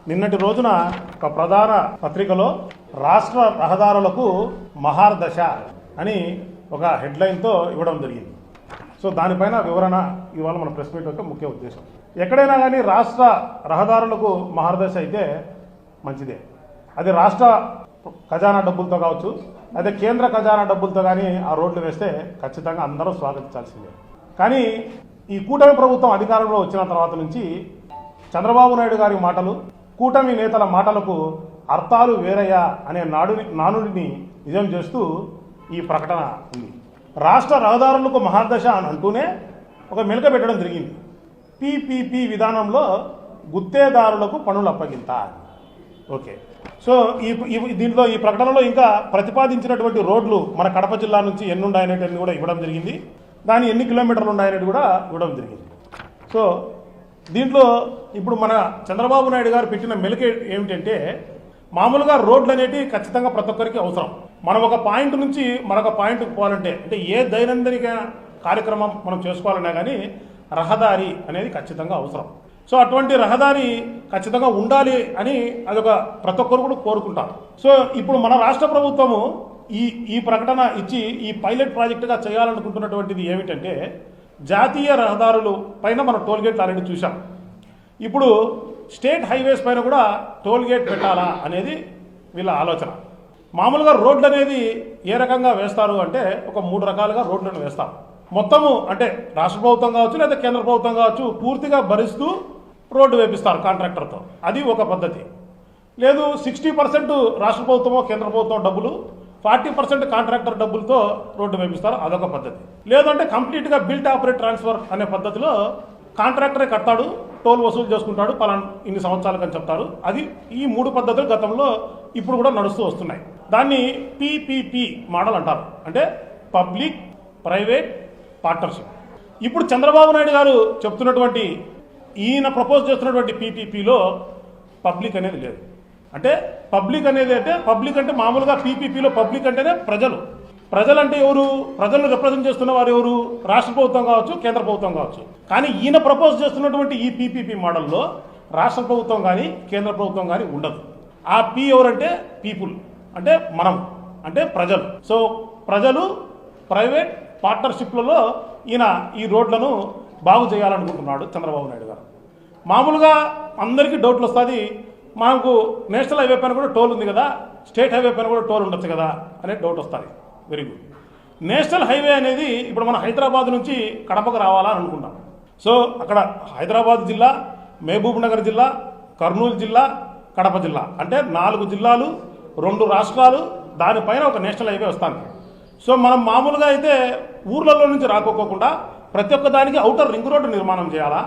నిన్నటి రోజున ఒక ప్రధాన పత్రికలో రాష్ట్ర రహదారులకు మహార్దశ అని ఒక హెడ్లైన్తో ఇవ్వడం జరిగింది. సో దానిపైన వివరణ ఇవాళ మన ప్రెస్ మీట్ యొక్క ముఖ్య ఉద్దేశం. ఎక్కడైనా కానీ రాష్ట్ర రహదారులకు మహార్దశ అయితే మంచిదే. అది రాష్ట్ర ఖజానా డబ్బులతో కావచ్చు, అదే కేంద్ర ఖజానా డబ్బులతో కానీ ఆ రోడ్లు వేస్తే ఖచ్చితంగా అందరూ స్వాగతించాల్సిందే. కానీ ఈ కూటమి ప్రభుత్వం అధికారంలో వచ్చిన తర్వాత నుంచి చంద్రబాబు నాయుడు గారి మాటలు, కూటమి నేతల మాటలకు అర్థాలు వేరయ్యా అనే నానుడిని నిజం చేస్తూ ఈ ప్రకటన ఉంది. రాష్ట్ర రహదారులకు మహాదశ అని అంటూనే ఒక మెలక పెట్టడం జరిగింది. పీపీపీ విధానంలో గుత్తేదారులకు పనులు అప్పగింత. ఓకే, సో దీంట్లో ఈ ప్రకటనలో ఇంకా ప్రతిపాదించినటువంటి రోడ్లు మన కడప జిల్లా నుంచి ఎన్ని ఉన్నాయనేటివి కూడా ఇవ్వడం జరిగింది. దాని ఎన్ని కిలోమీటర్లు ఉన్నాయనేది కూడా ఇవ్వడం జరిగింది. సో దీంట్లో ఇప్పుడు మన చంద్రబాబు నాయుడు గారు పెట్టిన మెలిక ఏమిటంటే, మామూలుగా రోడ్లు అనేటివి ఖచ్చితంగా ప్రతి ఒక్కరికి అవసరం. మనం ఒక పాయింట్ నుంచి మరొక పాయింట్కి పోవాలంటే, అంటే ఏ దైనందిక కార్యక్రమం మనం చేసుకోవాలన్నా కానీ రహదారి అనేది ఖచ్చితంగా అవసరం. సో అటువంటి రహదారి ఖచ్చితంగా ఉండాలి అని అదొక ప్రతి ఒక్కరు కూడా కోరుకుంటారు. సో ఇప్పుడు మన రాష్ట్ర ప్రభుత్వము ఈ ప్రకటన ఇచ్చి ఈ పైలట్ ప్రాజెక్టుగా చేయాలనుకుంటున్నటువంటిది ఏమిటంటే, జాతీయ రహదారులు పైన మనం టోల్ గేట్లు ఆల్రెడీ చూసాం. ఇప్పుడు స్టేట్ హైవేస్ పైన కూడా టోల్ గేట్ పెట్టాలా అనేది వీళ్ళ ఆలోచన. మామూలుగా రోడ్లు అనేది ఏ రకంగా వేస్తారు అంటే, ఒక 3 రకాలుగా రోడ్లను వేస్తారు. మొత్తము అంటే రాష్ట్ర ప్రభుత్వం కావచ్చు లేదా కేంద్ర ప్రభుత్వం కావచ్చు పూర్తిగా భరిస్తూ రోడ్డు వేపిస్తారు కాంట్రాక్టర్తో, అది ఒక పద్ధతి. లేదు 60% రాష్ట్ర ప్రభుత్వమో కేంద్ర ప్రభుత్వం డబ్బులు, 40% కాంట్రాక్టర్ డబ్బులతో రోడ్డు వేపిస్తారు, అదొక పద్ధతి. లేదంటే కంప్లీట్గా బిల్ట్ ఆపరేట్ ట్రాన్స్ఫర్ అనే పద్ధతిలో కాంట్రాక్టరే కడతాడు, టోల్ వసూలు చేసుకుంటాడు, ఇన్ని సంవత్సరాలకు అని చెప్తారు. అది ఈ 3 పద్ధతులు గతంలో ఇప్పుడు కూడా నడుస్తూ వస్తున్నాయి. దాన్ని పీపీపీ మోడల్ అంటారు, అంటే పబ్లిక్ ప్రైవేట్ పార్ట్నర్షిప్. ఇప్పుడు చంద్రబాబు నాయుడు గారు చెప్తున్నటువంటి, ఈయన ప్రపోజ్ చేస్తున్నటువంటి పీపీపీలో పబ్లిక్ అనేది లేదు. అంటే పబ్లిక్ అనేది పబ్లిక్ అంటే మామూలుగా పీపీపీలో పబ్లిక్ అంటేనే ప్రజలు అంటే ఎవరు? ప్రజలను రిప్రజెంట్ చేస్తున్న వారు ఎవరు? రాష్ట్ర ప్రభుత్వం కావచ్చు, కేంద్ర ప్రభుత్వం కావచ్చు. కానీ ఈయన ప్రపోజ్ చేస్తున్నటువంటి ఈ పీపీపీ మోడల్లో రాష్ట్ర ప్రభుత్వం కానీ కేంద్ర ప్రభుత్వం కానీ ఉండదు. ఆ పీ ఎవరంటే పీపుల్, అంటే మనం, అంటే ప్రజలు. సో ప్రజలు ప్రైవేట్ పార్ట్నర్షిప్లలో ఈయన ఈ రోడ్లను బాగు చేయాలనుకుంటున్నాడు చంద్రబాబు నాయుడు గారు. మామూలుగా అందరికీ డౌట్లు వస్తుంది, మనకు నేషనల్ హైవే పైన కూడా టోల్ ఉంది కదా, స్టేట్ హైవే పైన కూడా టోల్ ఉండొచ్చు కదా అనే డౌట్ వస్తుంది. Very good. నేషనల్ హైవే అనేది ఇప్పుడు మన హైదరాబాద్ నుంచి కడపకు రావాలని అనుకుంటాం. సో అక్కడ హైదరాబాద్ జిల్లా, మహబూబ్ నగర్ జిల్లా, కర్నూలు జిల్లా, కడప జిల్లా, అంటే 4 జిల్లాలు, 2 రాష్ట్రాలు, దానిపైన ఒక నేషనల్ హైవే వస్తుంది. సో మనం మామూలుగా అయితే ఊర్లలో నుంచి రాకోకుండా ప్రతి ఒక్క దానికి ఔటర్ రింగ్ రోడ్డు నిర్మాణం చేయాలా,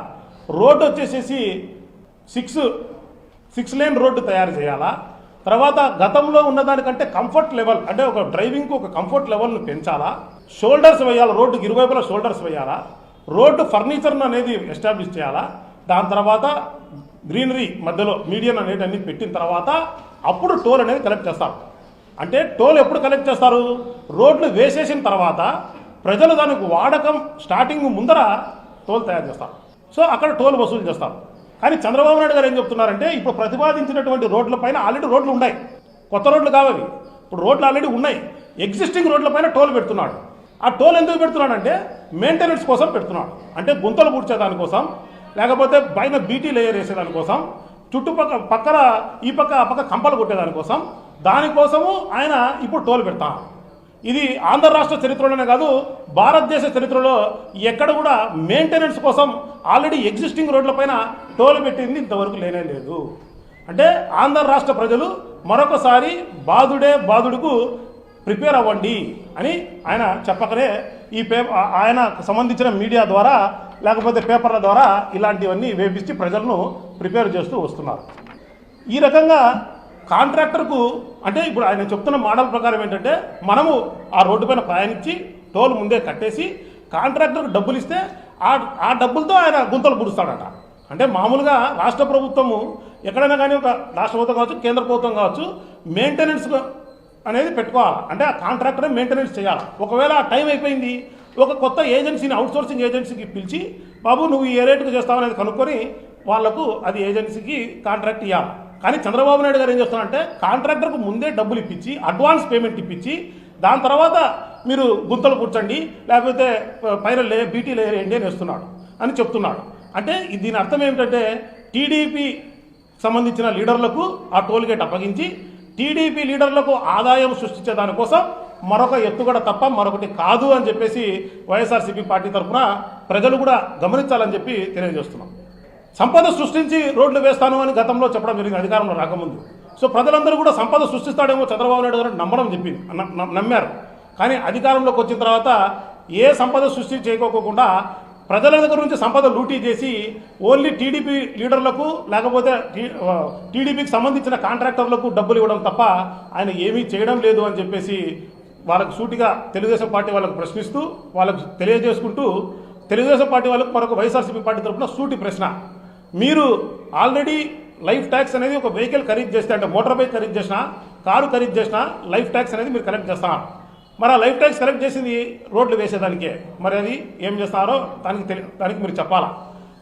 రోడ్డు వచ్చేసేసి 6 లేన్ రోడ్డు తయారు చేయాలా, తర్వాత గతంలో ఉన్నదానికంటే కంఫర్ట్ లెవెల్, అంటే ఒక డ్రైవింగ్కు ఒక కంఫర్ట్ లెవెల్ను పెంచాలా, షోల్డర్స్ వేయాలా, రోడ్డుకి ఇరువైపులా షోల్డర్స్ వేయాలా, రోడ్డు ఫర్నిచర్ను అనేది ఎస్టాబ్లిష్ చేయాలా, దాని తర్వాత గ్రీనరీ మధ్యలో మీడియన్ అనేది అన్ని పెట్టిన తర్వాత అప్పుడు టోల్ అనేది కలెక్ట్ చేస్తారు. అంటే టోల్ ఎప్పుడు కలెక్ట్ చేస్తారు? రోడ్లు వేసేసిన తర్వాత ప్రజలు దానికి వాడకం స్టార్టింగ్ ముందర టోల్ తయారు చేస్తారు. సో అక్కడ టోల్ వసూలు చేస్తారు. కానీ చంద్రబాబు నాయుడు గారు ఏం చెప్తున్నారంటే, ఇప్పుడు ప్రతిపాదించినటువంటి రోడ్ల పైన ఆల్రెడీ రోడ్లు ఉన్నాయి, కొత్త రోడ్లు కావాలి. ఇప్పుడు రోడ్లు ఆల్రెడీ ఉన్నాయి, ఎగ్జిస్టింగ్ రోడ్ల పైన టోల్ పెడుతున్నాడు. ఆ టోల్ ఎందుకు పెడుతున్నాడంటే మెయింటెనెన్స్ కోసం పెడుతున్నాడు. అంటే గుంతలు పూడ్చేదానికోసం, లేకపోతే పైన బీటీ లేయర్ వేసేదానికోసం, పక్కన ఈ పక్క ఆ పక్క కంపలు కొట్టేదానికోసం, దానికోసము ఆయన ఇప్పుడు టోల్ పెడతాం. ఇది ఆంధ్ర రాష్ట్ర చరిత్రలోనే కాదు, భారతదేశ చరిత్రలో ఎక్కడ కూడా మెయింటెనెన్స్ కోసం ఆల్రెడీ ఎగ్జిస్టింగ్ రోడ్లపైన టోల్ పెట్టింది ఇంతవరకు లేనే లేదు. అంటే ఆంధ్ర రాష్ట్ర ప్రజలు మరొకసారి బాధుడుకు ప్రిపేర్ అవ్వండి అని ఆయన చెప్పకనే ఈ ఆయన సంబంధించిన మీడియా ద్వారా లేకపోతే పేపర్ల ద్వారా ఇలాంటివన్నీ వేపించి ప్రజలను ప్రిపేర్ చేస్తూ వస్తున్నారు. ఈ రకంగా కాంట్రాక్టర్కు, అంటే ఇప్పుడు ఆయన చెప్తున్న మోడల్ ప్రకారం ఏంటంటే, మనము ఆ రోడ్డు పైన ప్రయాణించి టోల్ ముందే కట్టేసి కాంట్రాక్టర్కు డబ్బులు ఇస్తే ఆ డబ్బులతో ఆయన గుంతలు పుడుస్తాడట. అంటే మామూలుగా రాష్ట్ర ప్రభుత్వము ఎక్కడైనా కానీ ఒక రాష్ట్ర ప్రభుత్వం కావచ్చు, కేంద్ర ప్రభుత్వం కావచ్చు, మెయింటెనెన్స్ అనేది పెట్టుకోవాలి. అంటే ఆ కాంట్రాక్టరే మెయింటెనెన్స్ చేయాలి. ఒకవేళ ఆ టైం అయిపోయింది, ఒక కొత్త ఏజెన్సీని, అవుట్సోర్సింగ్ ఏజెన్సీకి పిలిచి, బాబు నువ్వు ఏ రేటుకు చేస్తావు అనేది కనుక్కొని వాళ్లకు అది ఏజెన్సీకి కాంట్రాక్ట్ ఇవ్వాలి. కానీ చంద్రబాబు నాయుడు గారు ఏం చేస్తున్నారంటే కాంట్రాక్టర్కు ముందే డబ్బులు ఇప్పించి అడ్వాన్స్ పేమెంట్ ఇప్పించి దాని తర్వాత మీరు గుంతలు కూర్చోండి లేకపోతే పైన బీటీ లేయర్ వేయండి అని వేస్తున్నాడు అని చెప్తున్నాడు. అంటే దీని అర్థం ఏమిటంటే టీడీపీ సంబంధించిన లీడర్లకు ఆ టోల్ గేట్ అప్పగించి టీడీపీ లీడర్లకు ఆదాయం సృష్టించే దానికోసం మరొక ఎత్తుగడ తప్ప మరొకటి కాదు అని చెప్పేసి వైఎస్ఆర్సీపీ పార్టీ తరఫున ప్రజలు కూడా గమనించాలని చెప్పి తెలియజేస్తున్నాం. సంపద సృష్టించి రోడ్లు వేస్తాను అని గతంలో చెప్పడం జరిగింది అధికారంలో రాకముందు. సో ప్రజలందరూ కూడా సంపద సృష్టిస్తాడేమో చంద్రబాబు నాయుడు గారు నమ్మారు. కానీ అధికారంలోకి వచ్చిన తర్వాత ఏ సంపద సృష్టి చేయకోకుండా ప్రజల దగ్గర నుంచి సంపద లూటీ చేసి ఓన్లీ టీడీపీ లీడర్లకు లేకపోతే టీడీపీకి సంబంధించిన కాంట్రాక్టర్లకు డబ్బులు ఇవ్వడం తప్ప ఆయన ఏమీ చేయడం లేదు అని చెప్పేసి వాళ్ళకు సూటిగా తెలుగుదేశం పార్టీ వాళ్ళకు ప్రశ్నిస్తూ వాళ్ళకు తెలియజేసుకుంటూ తెలుగుదేశం పార్టీ వాళ్ళకు మరొక వైఎస్ఆర్సీపీ పార్టీ తరఫున సూటి ప్రశ్న, మీరు ఆల్రెడీ లైఫ్ ట్యాక్స్ అనేది ఒక వెహికల్ ఖరీదు చేస్తే అంటే మోటార్ బైక్ ఖరీదు చేసినా కారు ఖరీదు చేసినా లైఫ్ ట్యాక్స్ అనేది మీరు కలెక్ట్ చేస్తున్నారు. మరి ఆ లైఫ్ ట్యాక్స్ కలెక్ట్ చేసింది రోడ్లు వేసేదానికే, మరి అది ఏం చేస్తున్నారో దానికి మీరు చెప్పాలా.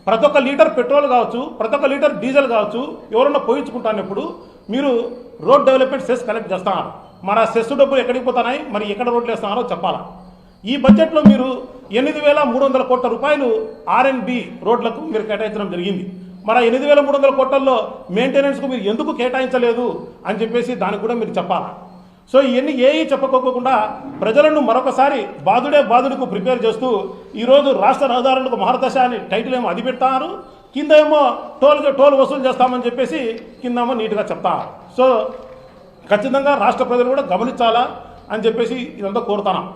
ప్రతి ఒక్క లీటర్ పెట్రోల్ కావచ్చు, ప్రతి ఒక్క లీటర్ డీజిల్ కావచ్చు ఎవరన్నా పోయించుకుంటానప్పుడు మీరు రోడ్ డెవలప్మెంట్ సెస్ కలెక్ట్ చేస్తున్నారు. మరి ఆ సెస్ డబ్బులు ఎక్కడికి పోతున్నాయి, మరి ఎక్కడ రోడ్లు వేస్తున్నారో చెప్పాలా. ఈ బడ్జెట్లో మీరు 8,300 కోట్ల రూపాయలు R&B రోడ్లకు మీరు కేటాయించడం జరిగింది. మరి 8,300 కోట్లలో మెయింటెనెన్స్కు మీరు ఎందుకు కేటాయించలేదు అని చెప్పేసి దానికి కూడా మీరు చెప్పాలా. సో ఇవన్నీ ఏవి చెప్పుకోకుండా ప్రజలను మరొకసారి బాధుడుకు ప్రిపేర్ చేస్తూ ఈరోజు రాష్ట్ర రహదారులకు మహర్దశ అని టైటిల్ ఏమో అది పెడతారు, కింద ఏమో టోల్ వసూలు చేస్తామని చెప్పేసి కిందేమో నీట్గా చెప్తారు. సో ఖచ్చితంగా రాష్ట్ర ప్రజలు కూడా గమనించాలా అని చెప్పేసి ఇదంతా కోరుతున్నాం.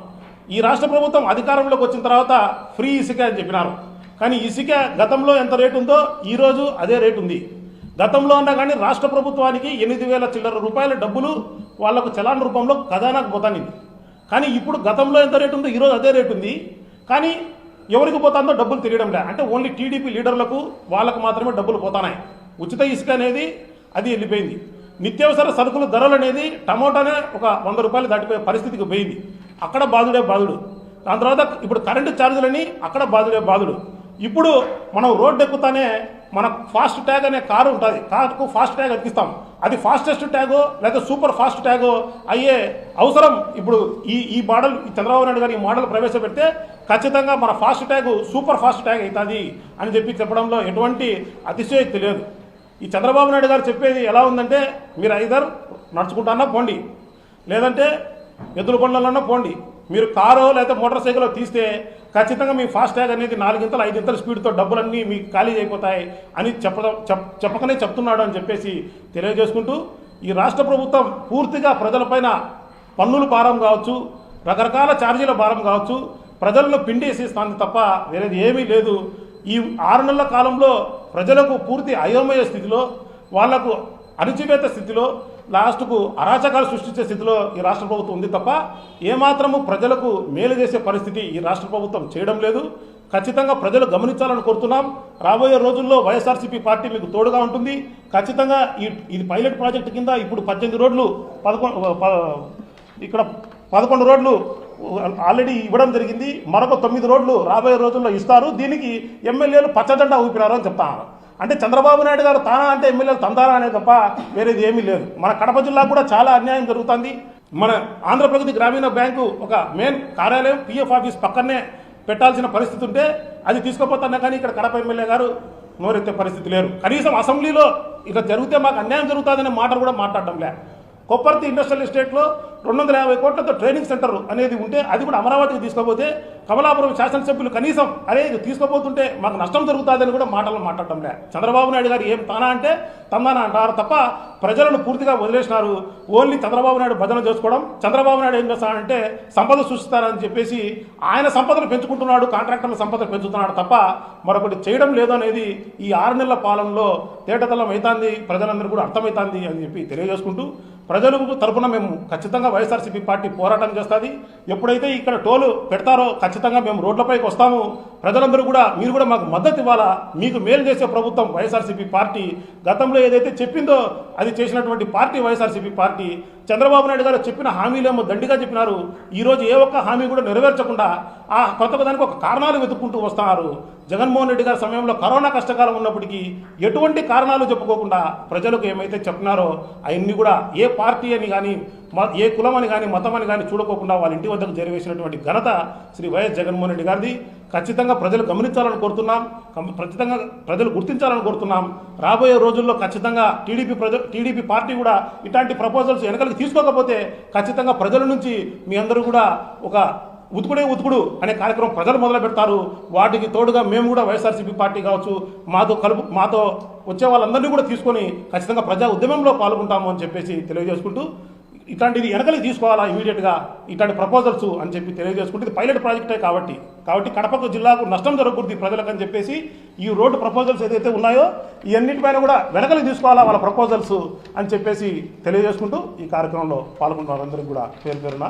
ఈ రాష్ట్ర ప్రభుత్వం అధికారంలోకి వచ్చిన తర్వాత ఫ్రీ ఇసుక అని చెప్పినారు. కానీ ఇసుక గతంలో ఎంత రేటు ఉందో ఈరోజు అదే రేటు ఉంది. గతంలో ఉన్నా కానీ రాష్ట్ర ప్రభుత్వానికి 8,000 చిల్లర రూపాయల డబ్బులు వాళ్లకు చలాన్ రూపంలో ఖజానాకు పోతానింది. కానీ ఇప్పుడు గతంలో ఎంత రేటు ఉందో ఈరోజు అదే రేటు ఉంది. కానీ ఎవరికి పోతుందో డబ్బులు తెలియడం లే. అంటే ఓన్లీ టీడీపీ లీడర్లకు వాళ్ళకు మాత్రమే డబ్బులు పోతున్నాయి. ఉచిత ఇసుక అనేది అది వెళ్ళిపోయింది. నిత్యావసర సరుకుల ధరలు అనేది టమోటానే ఒక 100 రూపాయలు దాటిపోయే పరిస్థితికి పోయింది. అక్కడ బాధుడు. దాని తర్వాత ఇప్పుడు కరెంటు ఛార్జీలని అక్కడ బాధుడు. ఇప్పుడు మనం రోడ్డు ఎక్కుతానే మనకు ఫాస్ట్ ట్యాగ్ అనే కారు ఉంటుంది, కారుకు ఫాస్ట్ ట్యాగ్ అతికిస్తాం. అది ఫాస్టెస్ట్ ట్యాగో లేదా సూపర్ ఫాస్ట్ ట్యాగో అయ్యే అవసరం ఇప్పుడు ఈ మోడల్ చంద్రబాబు నాయుడు గారు ఈ మోడల్ ప్రవేశపెడితే ఖచ్చితంగా మన fast tag super fast tag అవుతుంది అని చెప్పి చెప్పడంలో ఎటువంటి అతిశయోక్తి లేదు. ఈ చంద్రబాబు నాయుడు గారు చెప్పేది ఎలా ఉందంటే, మీరు ఐదర్ నడుచుకుంటానా పోండి, లేదంటే ఎద్దుల బండ్లన్నా పోండి, మీరు కారో లేదా మోటార్ సైకిల్ తీస్తే ఖచ్చితంగా మీ ఫాస్ట్ ట్యాగ్ అనేది 4 5 స్పీడ్తో డబ్బులన్నీ మీకు ఖాళీ అయిపోతాయి అని చెప్పకనే చెప్తున్నాడు అని చెప్పేసి తెలియజేసుకుంటూ, ఈ రాష్ట్ర ప్రభుత్వం పూర్తిగా ప్రజలపైన పన్నుల భారం కావచ్చు, రకరకాల ఛార్జీల భారం కావచ్చు, ప్రజలను పిండేసేస్తుంది తప్ప వేరేది ఏమీ లేదు. ఈ 6 నెలల కాలంలో ప్రజలకు పూర్తి అయోమయ స్థితిలో, వాళ్లకు అణిచివేత స్థితిలో, లాస్ట్కు అరాచకాలు సృష్టించే స్థితిలో ఈ రాష్ట్ర ప్రభుత్వం ఉంది తప్ప ఏమాత్రము ప్రజలకు మేలు చేసే పరిస్థితి ఈ రాష్ట్ర ప్రభుత్వం చేయడం లేదు. ఖచ్చితంగా ప్రజలు గమనించాలని కోరుతున్నాం. రాబోయే రోజుల్లో వైఎస్ఆర్సీపీ పార్టీ మీకు తోడుగా ఉంటుంది. ఖచ్చితంగా ఇది పైలట్ ప్రాజెక్టు కింద ఇప్పుడు 18 రోడ్లు 11 రోడ్లు ఆల్రెడీ ఇవ్వడం జరిగింది. మరొక 9 రోడ్లు రాబోయే రోజుల్లో ఇస్తారు. దీనికి ఎమ్మెల్యేలు పచ్చజెండా ఊపినారు అని చెప్తాను. అంటే చంద్రబాబు నాయుడు గారు తానా అంటే ఎమ్మెల్యేలు తందారా అనే తప్ప వేరేది ఏమీ లేదు. మన కడప జిల్లా కూడా చాలా అన్యాయం జరుగుతుంది. మన ఆంధ్రప్రగతి గ్రామీణ బ్యాంకు ఒక మెయిన్ కార్యాలయం పిఎఫ్ ఆఫీస్ పక్కనే పెట్టాల్సిన పరిస్థితి ఉంటే అది తీసుకుపోతున్నా కానీ ఇక్కడ కడప ఎమ్మెల్యే గారు నోరెత్తే పరిస్థితి లేరు. కనీసం అసెంబ్లీలో ఇలా జరిగితే మాకు అన్యాయం జరుగుతుందనే మాటలు కూడా మాట్లాడడం లే. కొప్పర్తి ఇండస్ట్రియల్ ఎస్టేట్లో 250 కోట్లతో ట్రైనింగ్ సెంటర్ అనేది ఉంటే అది కూడా అమరావతికి తీసుకుపోతే కమలాపురం శాసనసభ్యులు కనీసం అరే ఇది తీసుకుపోతుంటే మాకు నష్టం జరుగుతుందని కూడా మాటలు మాట్లాడటం లే. చంద్రబాబు నాయుడు గారు ఏం తానా అంటే తందానా అంటారు తప్ప ప్రజలను పూర్తిగా వదిలేసినారు. ఓన్లీ చంద్రబాబు నాయుడు భజన చేసుకోవడం. చంద్రబాబు నాయుడు ఏం చేస్తానంటే సంపద సృష్టిస్తారని చెప్పేసి ఆయన సంపదను పెంచుకుంటున్నాడు, కాంట్రాక్టర్ల సంపద పెంచుతున్నాడు తప్ప మరొకటి చేయడం లేదు అనేది ఈ 6 నెలల పాలనలో తేటతలం అవుతుంది. ప్రజలందరూ కూడా అర్థమవుతుంది అని చెప్పి తెలియజేసుకుంటూ ప్రజల తరపున మేము ఖచ్చితంగా వైఎస్ఆర్సీపీ పార్టీ పోరాటం చేస్తుంది. ఎప్పుడైతే ఇక్కడ టోలు పెడతారో ఖచ్చితంగా మేము రోడ్లపైకి వస్తాము. ప్రజలందరూ కూడా మీరు కూడా మాకు మద్దతు ఇవ్వాలా. మీకు మేలు చేసే ప్రభుత్వం వైఎస్ఆర్సీపీ పార్టీ. గతంలో ఏదైతే చెప్పిందో అది చేసినటువంటి పార్టీ వైఎస్ఆర్సీపీ పార్టీ. చంద్రబాబు నాయుడు గారు చెప్పిన హామీలేమో దండిగా చెప్పినారు. ఈరోజు ఏ ఒక్క హామీ కూడా నెరవేర్చకుండా ఆ ప్రతి ఒక్క దానికి ఒక కారణాలు వెతుక్కుంటూ వస్తున్నారు. జగన్మోహన్ రెడ్డి గారి సమయంలో కరోనా కష్టకాలం ఉన్నప్పటికీ ఎటువంటి కారణాలు చెప్పుకోకుండా ప్రజలకు ఏమైతే చెప్పినారో అవన్నీ కూడా ఏ పార్టీ అని కానీ ఏ కులం అని కానీ మతం అని కానీ చూడకోకుండా వాళ్ళ ఇంటి వద్దకు చేరవేసినటువంటి ఘనత శ్రీ వైఎస్ జగన్మోహన్ రెడ్డి గారిది. ఖచ్చితంగా ప్రజలు గమనించాలని కోరుతున్నాం, ఖచ్చితంగా ప్రజలు గుర్తించాలని కోరుతున్నాం. రాబోయే రోజుల్లో ఖచ్చితంగా టీడీపీ పార్టీ కూడా ఇట్లాంటి ప్రపోజల్స్ వెనకలికి తీసుకోకపోతే ఖచ్చితంగా ప్రజల నుంచి మీ అందరూ కూడా ఒక ఉతుకుడు అనే కార్యక్రమం ప్రజలు మొదలు పెడతారు. వాటికి తోడుగా మేము కూడా వైఎస్ఆర్సీపీ పార్టీ కావచ్చు మాతో వచ్చే వాళ్ళందరినీ కూడా తీసుకొని ఖచ్చితంగా ప్రజా ఉద్యమంలో పాల్గొంటాము అని చెప్పేసి తెలియజేసుకుంటూ, ఇట్లాంటిది వెనకలికి తీసుకోవాలా ఇమీడియట్గా ఇట్లాంటి ప్రపోజల్స్ అని చెప్పి తెలియజేసుకుంటే ఇది పైలట్ ప్రాజెక్టే కాబట్టి కడప జిల్లాకు నష్టం జరగకూడదు ప్రజలకు అని చెప్పేసి ఈ రోడ్డు ప్రపోజల్స్ ఏదైతే ఉన్నాయో ఇవన్నిటిపైన కూడా వెనకలికి తీసుకోవాలా వాళ్ళ ప్రపోజల్స్ అని చెప్పేసి తెలియజేసుకుంటూ ఈ కార్యక్రమంలో పాల్గొన్న వారందరికీ కూడా పేరున